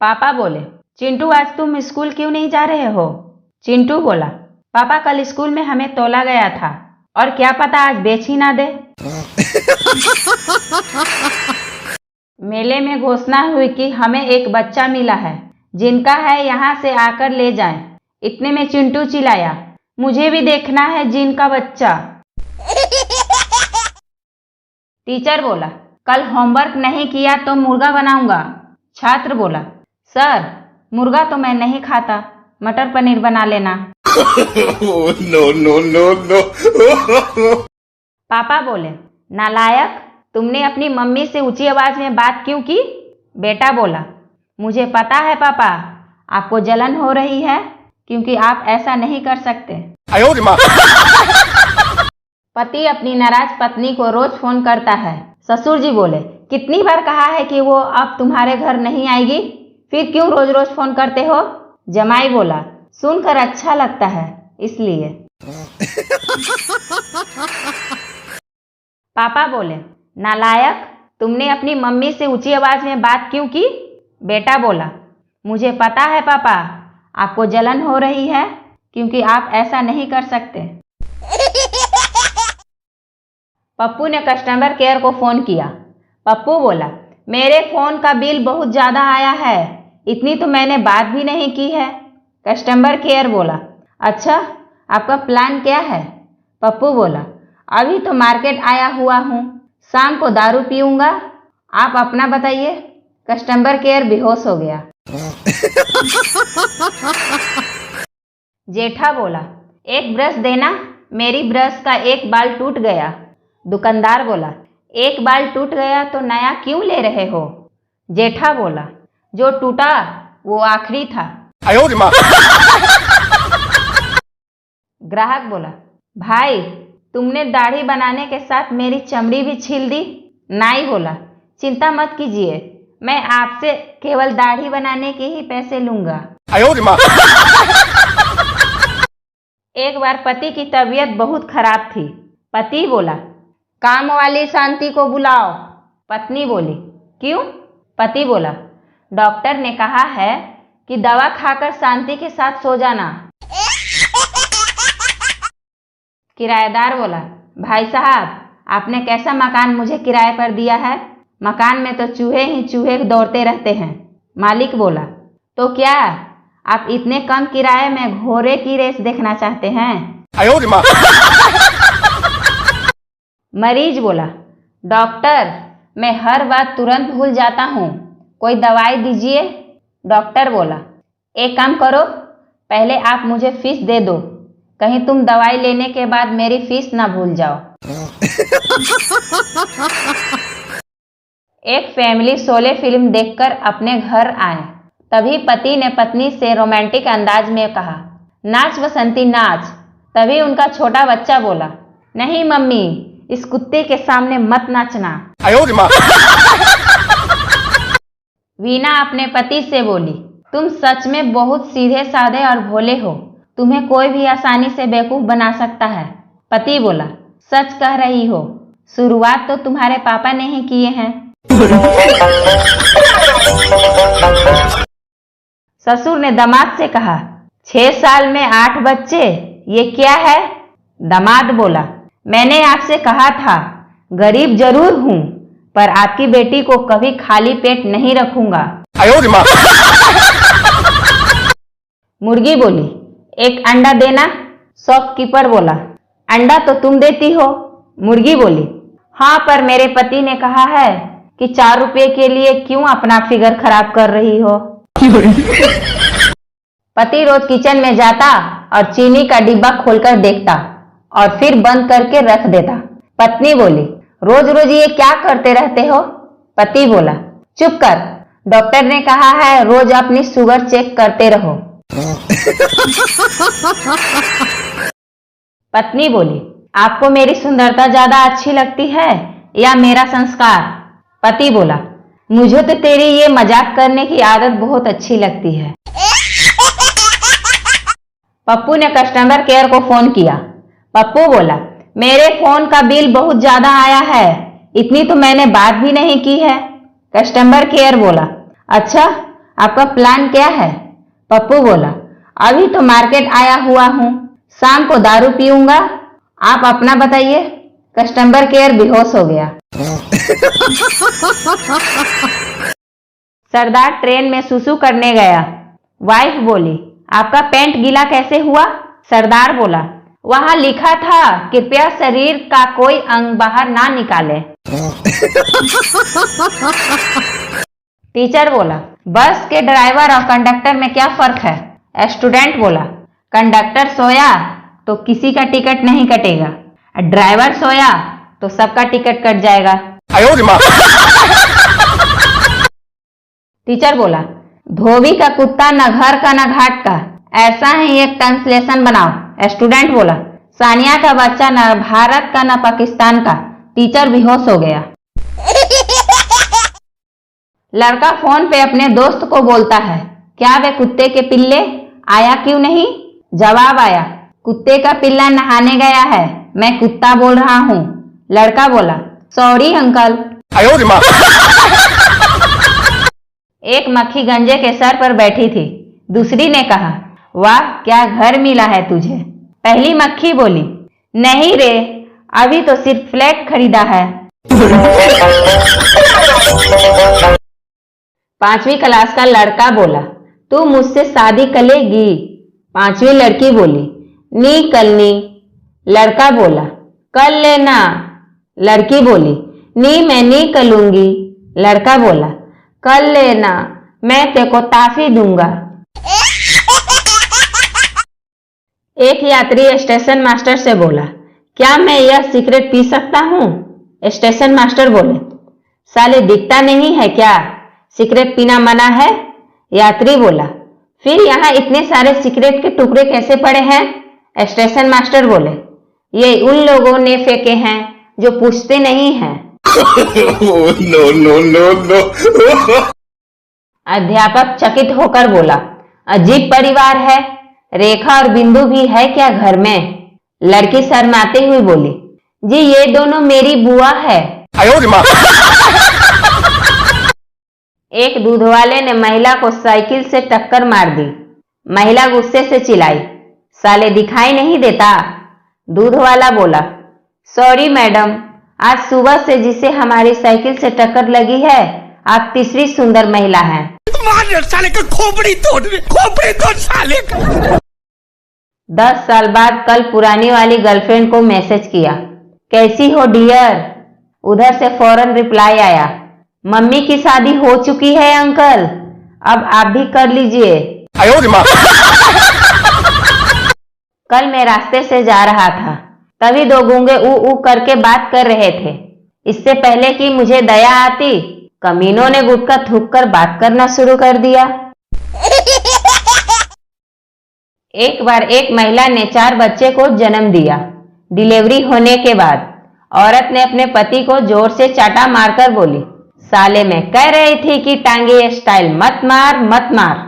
पापा बोले, चिंटू आज तुम स्कूल क्यों नहीं जा रहे हो? चिंटू बोला, पापा कल स्कूल में हमें तोला गया था और क्या पता आज बेच ही ना दे। मेले में घोषणा हुई कि हमें एक बच्चा मिला है, जिनका है यहाँ से आकर ले जाएं। इतने में चिंटू चिल्लाया, मुझे भी देखना है जिनका बच्चा। टीचर बोला, कल होमवर्क नहीं किया तो मुर्गा बनाऊंगा। छात्र बोला, सर मुर्गा तो मैं नहीं खाता, मटर पनीर बना लेना। No no no no. पापा बोले, नालायक, तुमने अपनी मम्मी से ऊंची आवाज में बात क्यों की? बेटा बोला, मुझे पता है पापा, आपको जलन हो रही है क्योंकि आप ऐसा नहीं कर सकते। पति अपनी नाराज पत्नी को रोज फोन करता है। ससुर जी बोले, कितनी बार कहा है कि वो अब तुम्हारे घर नहीं आएगी, फिर क्यों रोज रोज फोन करते हो? जमाई बोला, सुनकर अच्छा लगता है इसलिए। पापा बोले, नालायक, तुमने अपनी मम्मी से ऊंची आवाज में बात क्यों की? बेटा बोला, मुझे पता है पापा, आपको जलन हो रही है क्योंकि आप ऐसा नहीं कर सकते। पप्पू ने कस्टमर केयर को फोन किया। पप्पू बोला, मेरे फोन का बिल बहुत ज्यादा आया है, इतनी तो मैंने बात भी नहीं की है। कस्टमर केयर बोला, अच्छा आपका प्लान क्या है? पप्पू बोला, अभी तो मार्केट आया हुआ हूँ, शाम को दारू पीऊंगा, आप अपना बताइए। कस्टमर केयर बेहोश हो गया। जेठा बोला, एक ब्रश देना, मेरी ब्रश का एक बाल टूट गया। दुकानदार बोला, एक बाल टूट गया तो नया क्यों ले रहे हो? जेठा बोला, जो टूटा वो आखिरी था। ग्राहक बोला, भाई तुमने दाढ़ी बनाने के साथ मेरी चमड़ी भी छील दी। नाई बोला, चिंता मत कीजिए, मैं आपसे केवल दाढ़ी बनाने के ही पैसे लूंगा। एक बार पति की तबीयत बहुत खराब थी। पति बोला, काम वाली शांति को बुलाओ। पत्नी बोली, क्यों? पति बोला, डॉक्टर ने कहा है कि दवा खाकर शांति के साथ सो जाना। किराएदार बोला, भाई साहब आपने कैसा मकान मुझे किराए पर दिया है? मकान में तो चूहे ही चूहे दौड़ते रहते हैं। मालिक बोला, तो क्या आप इतने कम किराए में घोड़े की रेस देखना चाहते हैं? मरीज बोला, डॉक्टर मैं हर बात तुरंत भूल जाता हूँ, कोई दवाई दीजिए। डॉक्टर बोला, एक काम करो, पहले आप मुझे फीस दे दो, कहीं तुम दवाई लेने के बाद मेरी फीस ना भूल जाओ। एक फैमिली शोले फिल्म देखकर अपने घर आए। तभी पति ने पत्नी से रोमांटिक अंदाज में कहा, नाच बसंती नाच। तभी उनका छोटा बच्चा बोला, नहीं मम्मी, इस कुत्ते के सामने मत नाचना। वीना अपने पति से बोली, तुम सच में बहुत सीधे साधे और भोले हो, तुम्हें कोई भी आसानी से बेवकूफ बना सकता है। पति बोला, सच कह रही हो, शुरुआत तो तुम्हारे पापा ने ही किए हैं। ससुर ने दामाद से कहा, 6 साल में 8 बच्चे, ये क्या है? दामाद बोला, मैंने आपसे कहा था गरीब जरूर हूं, पर आपकी बेटी को कभी खाली पेट नहीं रखूंगा। मुर्गी बोली, एक अंडा देना। शॉपकीपर बोला, अंडा तो तुम देती हो। मुर्गी बोली, हाँ पर मेरे पति ने कहा है कि 4 रुपये के लिए क्यों अपना फिगर खराब कर रही हो। पति रोज किचन में जाता और चीनी का डिब्बा खोलकर देखता और फिर बंद करके रख देता। पत्नी बोली, रोज रोज ये क्या करते रहते हो? पति बोला, चुप कर, डॉक्टर ने कहा है रोज अपनी शुगर चेक करते रहो। पत्नी बोली, आपको मेरी सुंदरता ज्यादा अच्छी लगती है या मेरा संस्कार? पति बोला, मुझे तो तेरी ये मजाक करने की आदत बहुत अच्छी लगती है। पप्पू ने कस्टमर केयर को फोन किया। पप्पू बोला, मेरे फोन का बिल बहुत ज्यादा आया है, इतनी तो मैंने बात भी नहीं की है। कस्टमर केयर बोला, अच्छा आपका प्लान क्या है? पप्पू बोला, अभी तो मार्केट आया हुआ हूँ, शाम को दारू पीऊंगा। आप अपना बताइए। कस्टमर केयर बेहोश हो गया। सरदार ट्रेन में सुसु करने गया। वाइफ बोली, आपका पैंट गीला कैसे हुआ? सरदार बोला, वहां लिखा था कृपया शरीर का कोई अंग बाहर ना निकाले। टीचर बोला, बस के ड्राइवर और कंडक्टर में क्या फर्क है? स्टूडेंट बोला, कंडक्टर सोया तो किसी का टिकट नहीं कटेगा, ड्राइवर सोया तो सबका टिकट कट जाएगा। टीचर बोला, धोबी का कुत्ता न घर का न घाट का, ऐसा ही एक ट्रांसलेशन बनाओ। स्टूडेंट बोला, सानिया का बच्चा न भारत का न पाकिस्तान का। टीचर बेहोश हो गया। लड़का फोन पे अपने दोस्त को बोलता है, क्या वे कुत्ते के पिल्ले आया क्यों नहीं? जवाब आया, कुत्ते का पिल्ला नहाने गया है, मैं कुत्ता बोल रहा हूँ। लड़का बोला, सॉरी अंकल। एक मक्खी गंजे के सर पर बैठी थी। दूसरी ने कहा, वाह क्या घर मिला है तुझे। पहली मक्खी बोली, नहीं रे, अभी तो सिर्फ फ्लैट खरीदा है। 5वीं क्लास का लड़का बोला, तू मुझसे शादी करेगी? 5वीं लड़की बोली, नी कलनी। लड़का बोला, कर लेना। लड़की बोली, नी मैं नहीं कलूंगी। लड़का बोला, कर लेना, मैं तेको ताफी दूंगा। एक यात्री स्टेशन मास्टर से बोला, क्या मैं यह सिगरेट पी सकता हूँ? स्टेशन मास्टर बोले, साले दिखता नहीं है क्या, सिगरेट पीना मना है? यात्री बोला, फिर यहाँ इतने सारे सिगरेट के टुकड़े कैसे पड़े हैं? स्टेशन मास्टर बोले, ये उन लोगों ने फेंके हैं जो पूछते नहीं हैं। no, no, no, no. अध्यापक चकित होकर बोला, अजीब परिवार है, रेखा और बिंदु भी है क्या घर में? लड़की शर्माते हुए बोली, जी ये दोनों मेरी बुआ है। एक दूध वाले ने महिला को साइकिल से टक्कर मार दी। महिला गुस्से से चिल्लाई, साले दिखाई नहीं देता? दूध वाला बोला, सॉरी मैडम, आज सुबह से जिसे हमारी साइकिल से टक्कर लगी है, आप तीसरी सुंदर महिला हैं। साले का खोपड़ी तोड़ साले का। 10 साल बाद कल पुरानी वाली गर्लफ्रेंड को मैसेज किया, कैसी हो डियर? उधर से फौरन रिप्लाई आया, मम्मी की शादी हो चुकी है अंकल, अब आप भी कर लीजिए। कल मैं रास्ते से जा रहा था, तभी 2 गूंगे ऊ ऊ करके बात कर रहे थे। इससे पहले कि मुझे दया आती, कमीनों ने गुटखा थूक कर बात करना शुरू कर दिया। एक बार एक महिला ने 4 बच्चे को जन्म दिया। डिलीवरी होने के बाद औरत ने अपने पति को जोर से चाटा मारकर बोली, साले मैं कह रही थी कि टांगे स्टाइल मत मार।